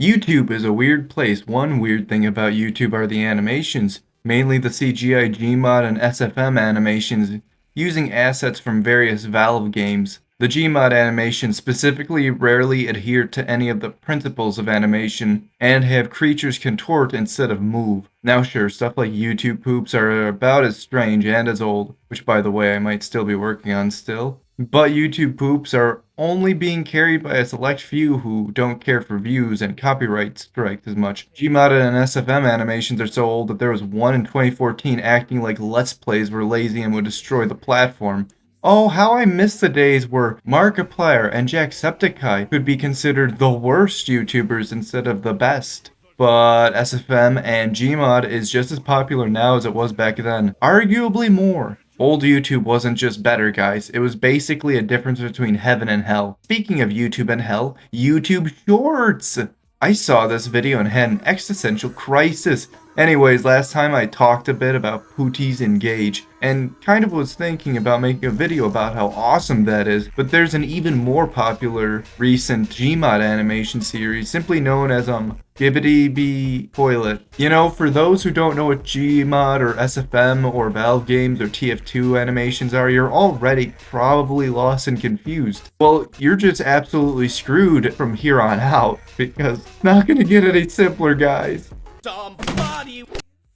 YouTube is a weird place. One weird thing about YouTube are the animations, mainly the CGI Gmod and SFM animations using assets from various Valve games. The Gmod animations specifically rarely adhere to any of the principles of animation and have creatures contort instead of move. Now sure, stuff like YouTube poops are about as strange and as old, which by the way I might still be working on still. But YouTube poops are only being carried by a select few who don't care for views and copyright strikes as much. Gmod and SFM animations are so old that there was one in 2014 acting like Let's Plays were lazy and would destroy the platform. Oh, how I miss the days where Markiplier and Jacksepticeye could be considered the worst YouTubers instead of the best. But SFM and Gmod is just as popular now as it was back then, arguably more. Old YouTube wasn't just better, guys. It was basically a difference between heaven and hell. Speaking of YouTube and hell, YouTube Shorts! I saw this video and had an existential crisis. Anyways, last time I talked a bit about Pooties Engage, and kind of was thinking about making a video about how awesome that is, but there's an even more popular recent Gmod animation series, simply known as Skibidi Toilet. You know, for those who don't know what Gmod or SFM or Valve games or TF2 animations are, you're already probably lost and confused. Well, you're just absolutely screwed from here on out, because it's not gonna get any simpler, guys. Somebody.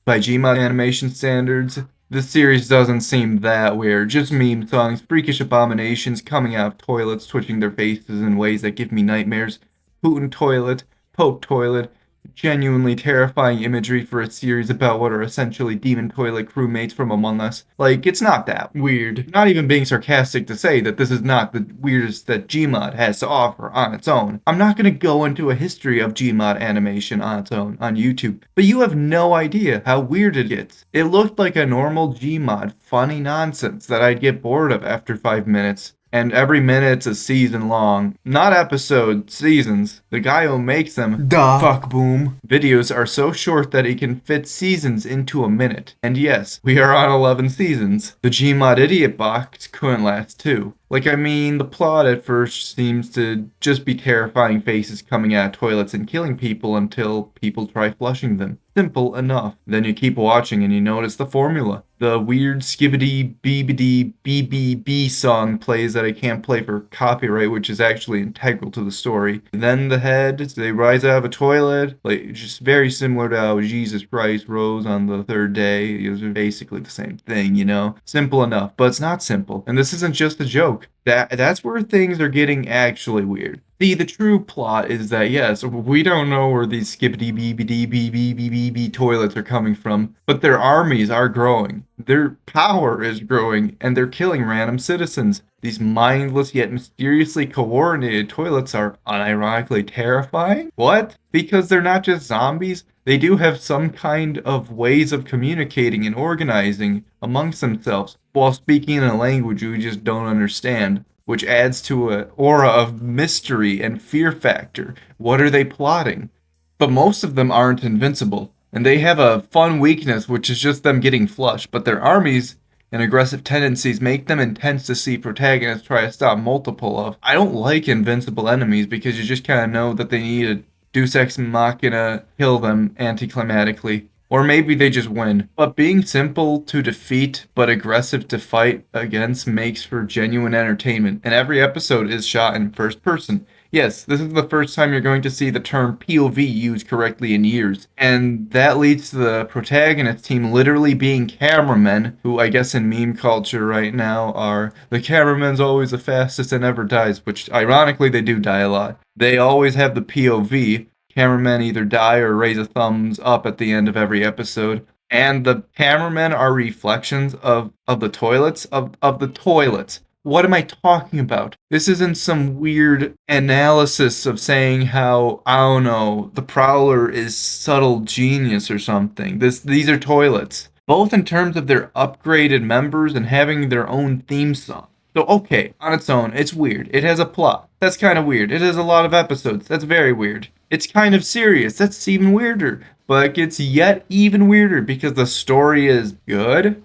By Gmod animation standards, the series doesn't seem that weird. Just meme songs, freakish abominations coming out of toilets, twitching their faces in ways that give me nightmares. Putin toilet, Pope toilet, genuinely terrifying imagery for a series about what are essentially demon toilet crewmates from Among Us. Like, it's not that weird. Not even being sarcastic to say that this is not the weirdest that Gmod has to offer on its own. I'm not gonna go into a history of Gmod animation on its own on YouTube, but you have no idea how weird it gets. It looked like a normal Gmod funny nonsense that I'd get bored of after 5 minutes. And every minute's a season long. Not episodes, seasons. The guy who makes them, fuck boom, videos are so short that he can fit seasons into a minute. And yes, we are on 11 seasons. The Gmod Idiot box couldn't last too. Like, I mean, the plot at first seems to just be terrifying faces coming out of toilets and killing people until people try flushing them. Simple enough. Then you keep watching and you notice the formula. The weird Skibidi Beebidi BBB song plays that I can't play for copyright, which is actually integral to the story. Then the heads, they rise out of a toilet, like just very similar to how Jesus Christ rose on the third day. It was basically the same thing, you know? Simple enough, but it's not simple. And this isn't just a joke. That's where things are getting actually weird. See, the true plot is that yes, we don't know where these skibbity BBD toilets are coming from, but their armies are growing. Their power is growing, and they're killing random citizens. These mindless yet mysteriously coordinated toilets are unironically terrifying? What? Because they're not just zombies, they do have some kind of ways of communicating and organizing amongst themselves while speaking in a language we just don't understand, which adds to an aura of mystery and fear factor. What are they plotting? But most of them aren't invincible, and they have a fun weakness, which is just them getting flushed, but their armies and aggressive tendencies make them intense to see protagonists try to stop multiple of. I don't like invincible enemies because you just kind of know that they need a Deus Ex Machina kill them anticlimactically. Or maybe they just win. But being simple to defeat but aggressive to fight against makes for genuine entertainment, and every episode is shot in first person. Yes, this is the first time you're going to see the term POV used correctly in years, and that leads to the protagonist team literally being cameramen, who I guess in meme culture right now are the cameraman's always the fastest and never dies, which ironically they do die a lot. They always have the POV. Cameramen either die or raise a thumbs up at the end of every episode. And the cameramen are reflections of the toilets, of the toilets. What am I talking about? This isn't some weird analysis of saying how, I don't know, the Prowler is subtle genius or something. These are toilets. Both in terms of their upgraded members and having their own theme song. So, okay, on its own, it's weird. It has a plot. That's kind of weird. It has a lot of episodes. That's very weird. It's kind of serious. That's even weirder. But it gets yet even weirder because the story is good.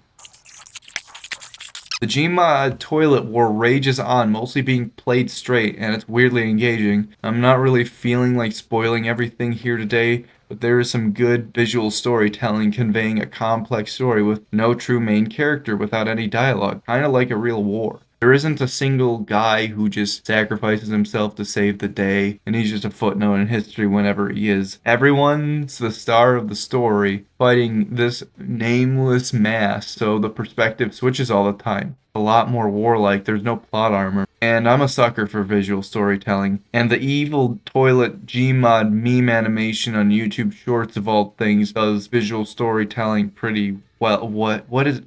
The Gmod Toilet War rages on, mostly being played straight, and it's weirdly engaging. I'm not really feeling like spoiling everything here today, but there is some good visual storytelling conveying a complex story with no true main character without any dialogue, kinda like a real war. There isn't a single guy who just sacrifices himself to save the day, and he's just a footnote in history whenever he is. Everyone's the star of the story, fighting this nameless mass, so the perspective switches all the time. A lot more warlike, there's no plot armor. And I'm a sucker for visual storytelling. And the evil toilet Gmod meme animation on YouTube Shorts of all things does visual storytelling pretty well. What is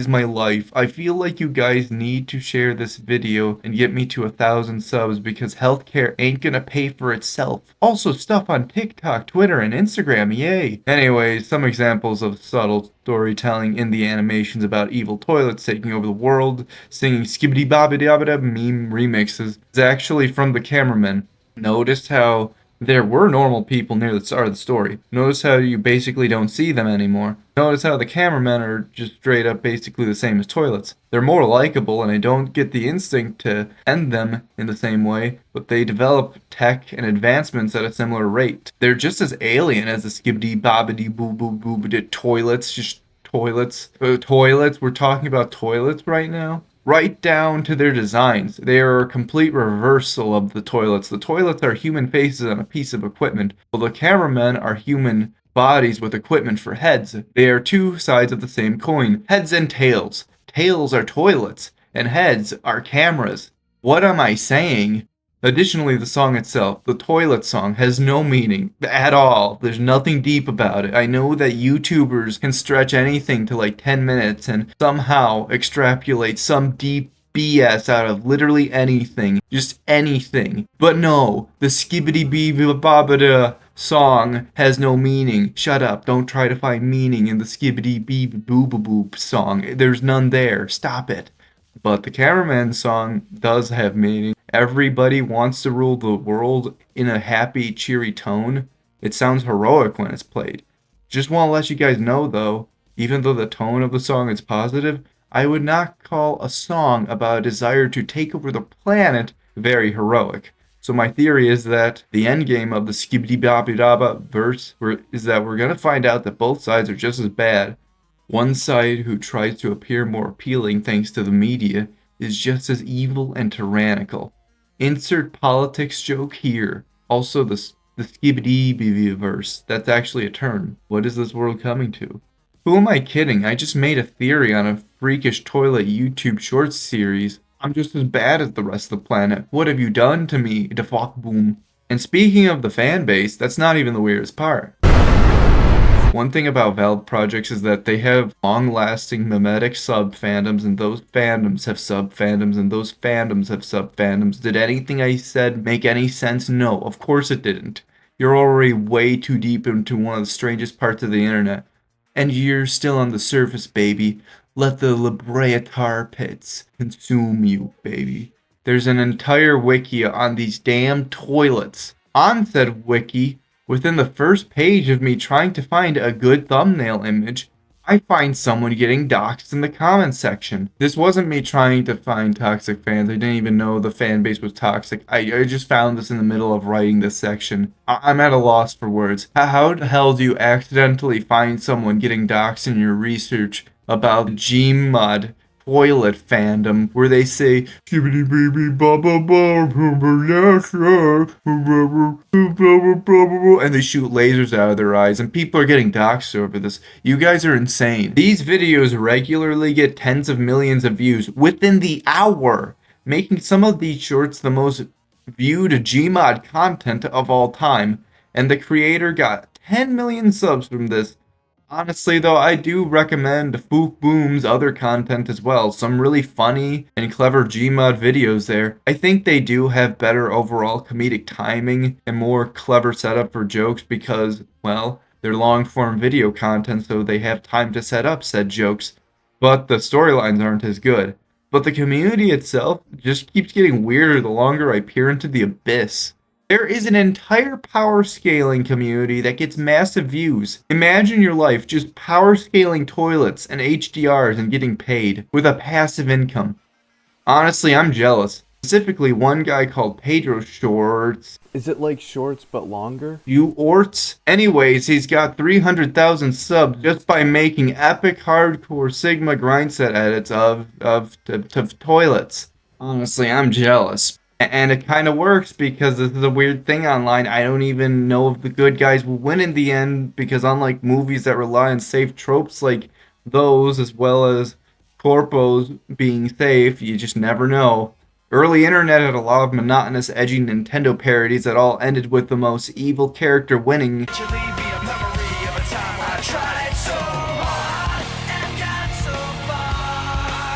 my life? I feel like you guys need to share this video and get me to 1,000 subs because healthcare ain't gonna pay for itself. Also, stuff on TikTok, Twitter, and Instagram, yay! Anyways, some examples of subtle storytelling in the animations about evil toilets taking over the world, singing Skibidi Toilet meme remixes, is actually from the cameraman. Notice how there were normal people near the start of the story. Notice how you basically don't see them anymore. Notice how the cameramen are just straight up basically the same as toilets. They're more likable and I don't get the instinct to end them in the same way, but they develop tech and advancements at a similar rate. They're just as alien as the Skibidi Bobbidi Boo Boo Boo toilets, just toilets. Toilets, we're talking about toilets right now. Right down to their designs. They are a complete reversal of the toilets. The toilets are human faces on a piece of equipment, while the cameramen are human bodies with equipment for heads. They are two sides of the same coin. Heads and tails. Tails are toilets, and heads are cameras. What am I saying? Additionally, the song itself, the toilet song, has no meaning at all. There's nothing deep about it. I know that YouTubers can stretch anything to like 10 minutes and somehow extrapolate some deep BS out of literally anything. Just anything. But no, the Skibidi Bee Babada song has no meaning. Shut up. Don't try to find meaning in the Skibidi Bee Boo Boo Boop song. There's none there. Stop it. But the cameraman song does have meaning. Everybody wants to rule the world in a happy, cheery tone. It sounds heroic when it's played. Just want to let you guys know though, even though the tone of the song is positive, I would not call a song about a desire to take over the planet very heroic. So my theory is that the endgame of the Skibidi Babidaba verse is that we're going to find out that both sides are just as bad. One side who tries to appear more appealing thanks to the media is just as evil and tyrannical. Insert politics joke here. Also the Skibidi verse. That's actually a term. What is this world coming to? Who am I kidding? I just made a theory on a freakish toilet YouTube shorts series. I'm just as bad as the rest of the planet. What have you done to me, the fuck boom? And speaking of the fan base, that's not even the weirdest part. One thing about Valve projects is that they have long-lasting mimetic sub-fandoms, and those fandoms have sub-fandoms, and those fandoms have sub-fandoms. Did anything I said make any sense? No, of course it didn't. You're already way too deep into one of the strangest parts of the internet. And you're still on the surface, baby. Let the Liberator pits consume you, baby. There's an entire wiki on these damn toilets. On said wiki, within the first page of me trying to find a good thumbnail image, I find someone getting doxxed in the comments section. This wasn't me trying to find toxic fans. I didn't even know the fan base was toxic. I just found this in the middle of writing this section. I'm at a loss for words. How the hell do you accidentally find someone getting doxxed in your research about the Gmod toilet fandom where they say Skibidi baby baba and they shoot lasers out of their eyes and people are getting doxxed over this. You guys are insane. These videos regularly get tens of millions of views within the hour, making some of these shorts the most viewed Gmod content of all time, and the creator got 10 million subs from this. Honestly, though, I do recommend Fook Boom's other content as well. Some really funny and clever Gmod videos there. I think they do have better overall comedic timing and more clever setup for jokes because, well, they're long-form video content, so they have time to set up said jokes. But the storylines aren't as good. But the community itself just keeps getting weirder the longer I peer into the abyss. There is an entire power scaling community that gets massive views. Imagine your life just power scaling toilets and HDRs and getting paid with a passive income. Honestly, I'm jealous. Specifically, one guy called Pedro Shorts. Is it like shorts but longer? You orts? Anyways, he's got 300,000 subs just by making epic hardcore Sigma grindset edits of toilets. Honestly, I'm jealous. And it kind of works because this is a weird thing online. I don't even know if the good guys will win in the end because unlike movies that rely on safe tropes like those, as well as corpos being safe, you just never know. Early internet had a lot of monotonous, edgy Nintendo parodies that all ended with the most evil character winning.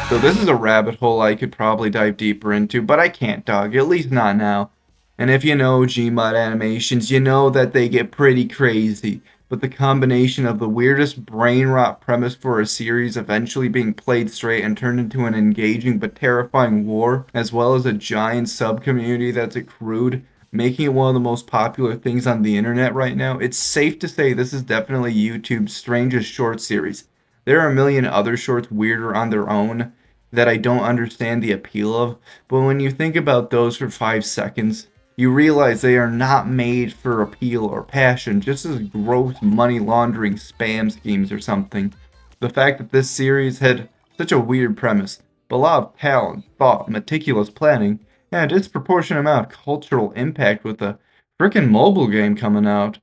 So this is a rabbit hole I could probably dive deeper into, but I can't, dog. At least not now. And if you know Gmod animations, you know that they get pretty crazy. But the combination of the weirdest brain rot premise for a series eventually being played straight and turned into an engaging but terrifying war, as well as a giant sub-community that's accrued, making it one of the most popular things on the internet right now, it's safe to say this is definitely YouTube's strangest short series. There are a million other shorts weirder on their own that I don't understand the appeal of, but when you think about those for 5 seconds, you realize they are not made for appeal or passion, just as gross money laundering spam schemes or something. The fact that this series had such a weird premise, but a lot of talent, thought, meticulous planning, and a disproportionate amount of cultural impact with a frickin' mobile game coming out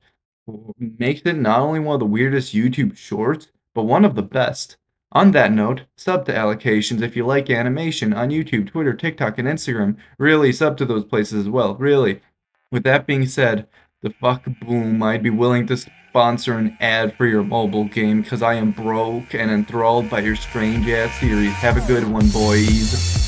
makes it not only one of the weirdest YouTube shorts, but one of the best. On that note, sub to Alecations if you like animation on YouTube, Twitter, TikTok, and Instagram. Really, sub to those places as well, really. With that being said, the fuck boom, I'd be willing to sponsor an ad for your mobile game because I am broke and enthralled by your strange ass series. Have a good one, boys.